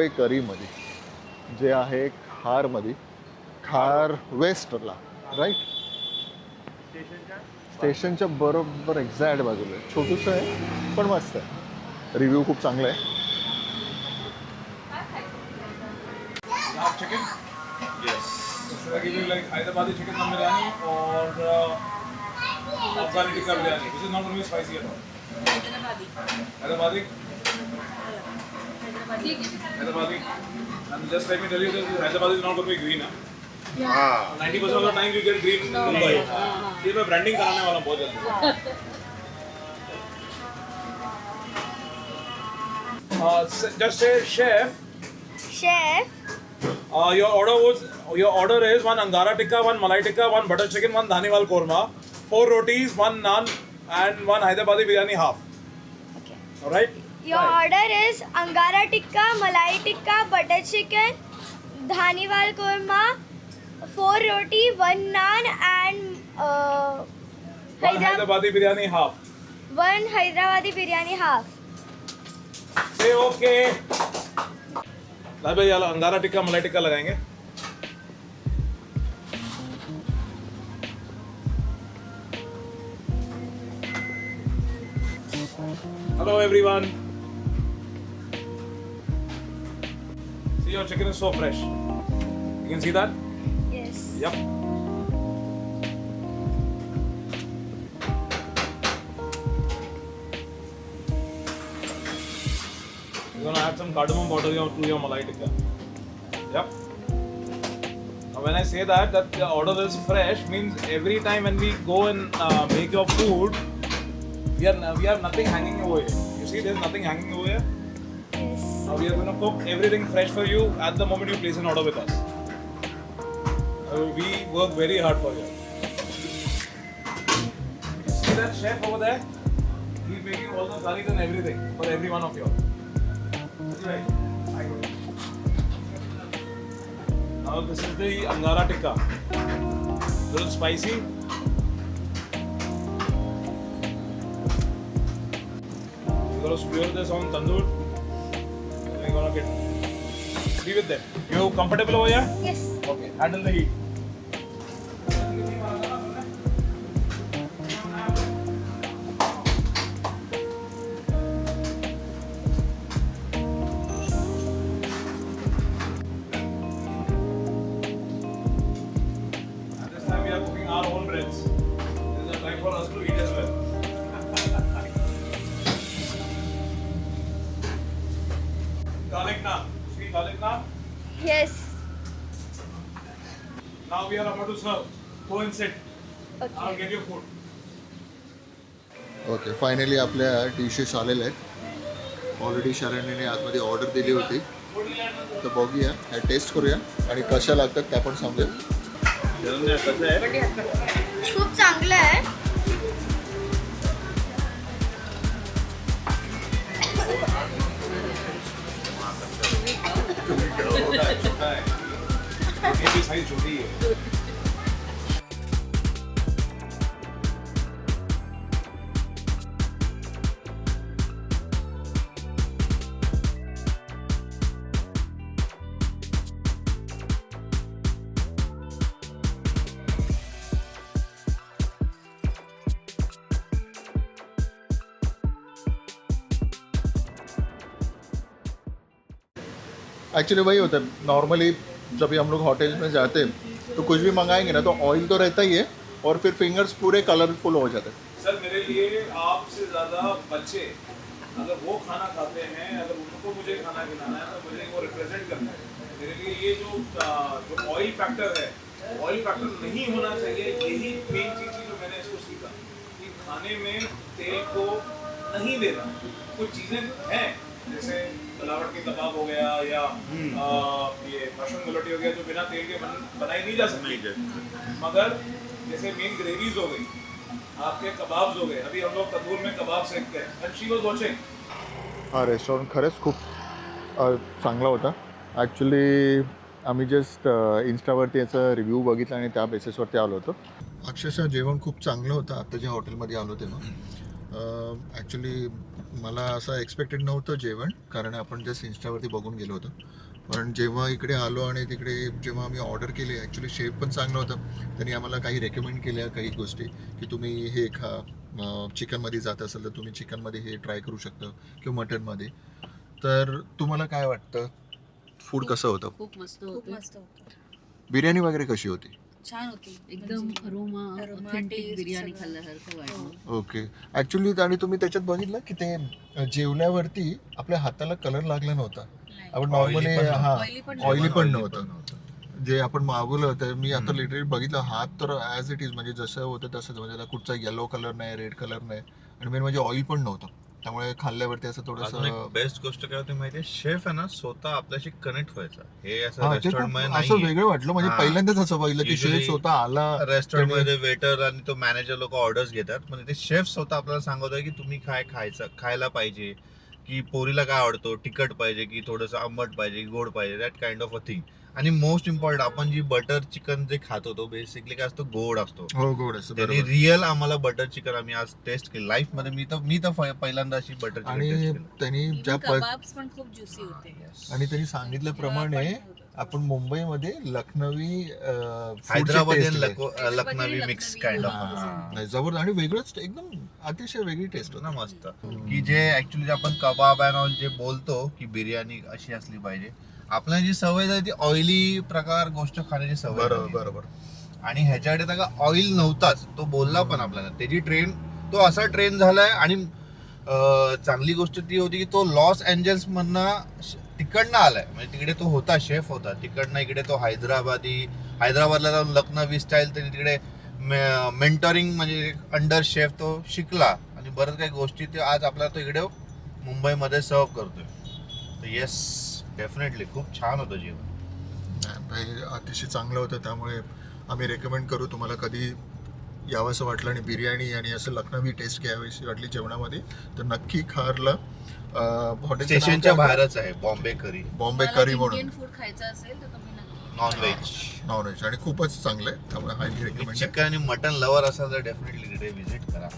रुपये करीमध्ये, जे आहे खारमध्ये, खार वेस्टला, राईट? स्टेशनच्या बरोबर एक्झॅक्ट बाजूला आहे. छोटूसं आहे पण मस्त आहे. रिव्ह्यू खूप चांगला आहे. Chicken yes should I give you like Hyderabadi chicken dum biryani or Afghani tikka biryani which is not going to be spicy at all? Hyderabadi and just let me tell you that Hyderabadi is not going to be green. 90% of the time you get green in Mumbai. ये मैं branding कराने वाला हूँ बहुत जल्दी. Just say chef. Your order is one Angara tikka, one Malai tikka, one butter chicken, one Dhaniwal korma, 4 rotis, one naan, and one Hyderabadi biryani half. Okay. All right. Your order is Angara tikka, Malai tikka, butter chicken, Dhaniwal korma, 4 roti, 1 naan, and One Hyderabadi biryani half. 1 Hyderabadi biryani half. Say okay. भाई यार अंगारा टिक्का मलाई टिक्का लगाएंगे. Hello everyone. See, your chicken is so fresh. You can see that? Yes. Yep. You're gonna add some cardamom powder to your malai tikka. Yep. Now when I say that the order is fresh means every time when we go and make your food, we have nothing hanging over here. You see, there's nothing hanging over here. Yes. Now we are gonna cook everything fresh for you at the moment you place an order with us. We work very hard for you. See that chef over there? He's making all the curries and everything for every one of you. Right. Now this is the Angara tikka. Little spicy. You're gonna skewer this on tandoor. You're gonna be with them. You comfortable over here? Yes. Okay. Handle the heat. Garlic naan. Sweet garlic naan. Yes. Now we are about to serve. Go and sit. Okay. I'll get your food. Okay, finally आपल्या dishes आलेल्या आहेत. Already शरण्यने आतमध्ये order दिली होती, तर बघूया, taste करूया आणि कशा लागतात त्या पण सांगूया. खूप चांगलं आहे. ये साइज छोटी है. एक्चुअली वही होता है, नॉर्मली जब भी हम लोग होटल में जाते हैं तो कुछ भी मंगाएंगे ना तो ऑयल तो रहता ही है और फिर फिंगर्स पूरे कलरफुल हो जाते हैं. सर मेरे लिए आपसे ज़्यादा बच्चे अगर वो खाना खाते हैं, अगर उनको मुझे खाना खिलाना है तो मुझे वो रिप्रेजेंट करना है. मेरे लिए ये जो ऑयल फैक्टर है, ऑयल फैक्टर नहीं होना चाहिए. यही मेन चीज़ थी जो मैंने इसको सीखा कि खाने में तेल को नहीं देना. कुछ चीज़ें हैं जैसे मिलावट के कबाब हो गया या ये मशरूम गलोटी हो गया जो बिना तेल के बनाई नहीं जा सकती. मगर जैसे मेन ग्रेवीज हो गई, आपके कबाब्स हो गए. अभी हम लोग तंदूर में कबाब सेकते हैं. एंड शी वाज वाचिंग. हा रेस्टॉरंट खरंच खूप चांगला होता. ॲक्च्युली आम्ही जस्ट इन्स्टावरती याचा रिव्ह्यू बघितला आणि त्या बेसिसवरती आलो होतो. अक्षरशः जेवण खूप चांगलं होतं. आता ज्या हॉटेलमध्ये आलो तेव्हा ॲक्च्युली मला असं एक्सपेक्टेड नव्हतं जेवण, कारण आपण जस्ट इन्स्टावरती बघून गेलो होतो. पण जेव्हा इकडे आलो आणि तिकडे जेव्हा आम्ही ऑर्डर केले, ॲक्च्युली शेफ पण चांगलं होतं. त्यांनी आम्हाला काही रेकमेंड केल्या काही गोष्टी की तुम्ही हे खा, चिकनमध्ये जात असेल तर तुम्ही चिकनमध्ये हे ट्राय करू शकता किंवा मटनमध्ये. तर तुम्हाला काय वाटतं, फूड कसं होतं? खूप मस्त खूप होतं. मस्त होतं. बिर्याणी वगैरे कशी होती? छान होती एकदम aroma aroma, authentic taste biryani सगळं. खाल्ल्यासारखं वाटलं. ओके. ॲक्च्युली आणि तुम्ही त्याच्यात बघितलं की ते जेवल्यावरती आपल्या हाताला कलर लागला नव्हता. नाही. आपण नॉर्मली Oily पण हा Oily पण ऑइली पण Oily नव्हतं. जे आपण मागवलं तर मी आता हम्म. लिटरली बघितलं, हात तर ॲज इट इज म्हणजे जसं होतं तसंच, म्हणजे त्याला कुठचा येलो कलर नाही, रेड कलर नाही, आणि मेन म्हणजे ऑइल पण नव्हतं. त्यामुळे खाल्ल्यावरती असं अजून थोडंसं एक बेस्ट गोष्ट काय होती माहितीये, शेफ आहे ना स्वतः आपल्याशी कनेक्ट व्हायचा. हे असं हा, ते रेस्टॉरंट खूप मध्ये असं नाही. वेगळं वाटलं. म्हणजे हा. पहिल्यांदाच असं पाहिलं की शेफ Usually स्वतः आला. रेस्टॉरंट मध्ये वेटर आणि तो मॅनेजर लोक ऑर्डर्स घेतात, पण ते शेफ स्वतः आपल्याला सांगतोय की तुम्ही काय खायला पाहिजे, की पोरीला काय आवडतो, तिखट पाहिजे की थोडंसं आंबट पाहिजे, गोड पाहिजे, that kind of a thing. आणि मोस्ट इम्पॉर्टंट, आपण जी बटर चिकन जे खातो तो बेसिकली काय असतो, गोड असतो. हो, गोड असं त्यांनी बरोबर. रिअल आम्हाला बटर चिकन आम्ही आज टेस्ट केलं लाईफ मध्ये. मी तर पहिल्यांदा अशी बटर चिकन आणि टेस्ट केलं. त्यांनी Even ज्या कबाब्स पण खूप ज्युसी होते. आणि त्यांनी सांगितल्याप्रमाणे आपण मुंबईमध्ये लखनवी हैदराबादी आणि Hyderabadi Lucknowi mix kind of. Lucknowi. जबरदस्त आणि वेगळंच एकदम अतिशय वेगळी टेस्ट होतं होती ना मस्त. की जे ऍक्च्युली आपण कबाब अँड ऑल जे बोलतो की बिर्याणी अशी असली पाहिजे, आपल्याला जी सवय झाली ती ऑइली प्रकार गोष्ट खाण्याची सवय बरोबर झाली. बरोबर. आणि ह्याच्याकडे तर का ऑइल नव्हताच, तो बोलला पण आपल्याला त्याची ट्रेन, तो असा ट्रेन झालाय. आणि चांगली गोष्ट ती होती की तो लॉस एंजल्स मधनं तिकडनं आलाय, म्हणजे तिकडे तो होता, शेफ होता तिकडनं, इकडे तो हैदराबादला जाऊन लखनवी स्टाईल त्यांनी तिकडे मेंटरिंग म्हणजे अंडर शेफ तो शिकला, आणि बरंच काही गोष्टी ते आज आपल्याला तो इकडे मुंबईमध्ये सर्व करतोय. तर येस, डेफिनेटली खूप छान होतं जेवण. हे अतिशय चांगलं होतं. त्यामुळे आम्ही रेकमेंड करू, तुम्हाला कधी यावंसं वाटलं आणि बिर्याणी आणि असं लखनवी टेस्ट घ्यावीशी वाटली जेवणामध्ये, तर नक्की खारला हॉटेलचं नाव स्टेशनच्या काय? बाहेरच आहे बॉम्बे करी, बॉम्बे करी म्हणून, इंडियन फूड खायचं असेल तर तुम्ही नक्की नॉनव्हेज. नॉनव्हेज, आणि खूपच चांगलं आहे. त्यामुळे हायली रेकमेंड आहे. चिकन आणि मटन लवर असाल तर डेफिनेटली तिथे व्हिजिट करा.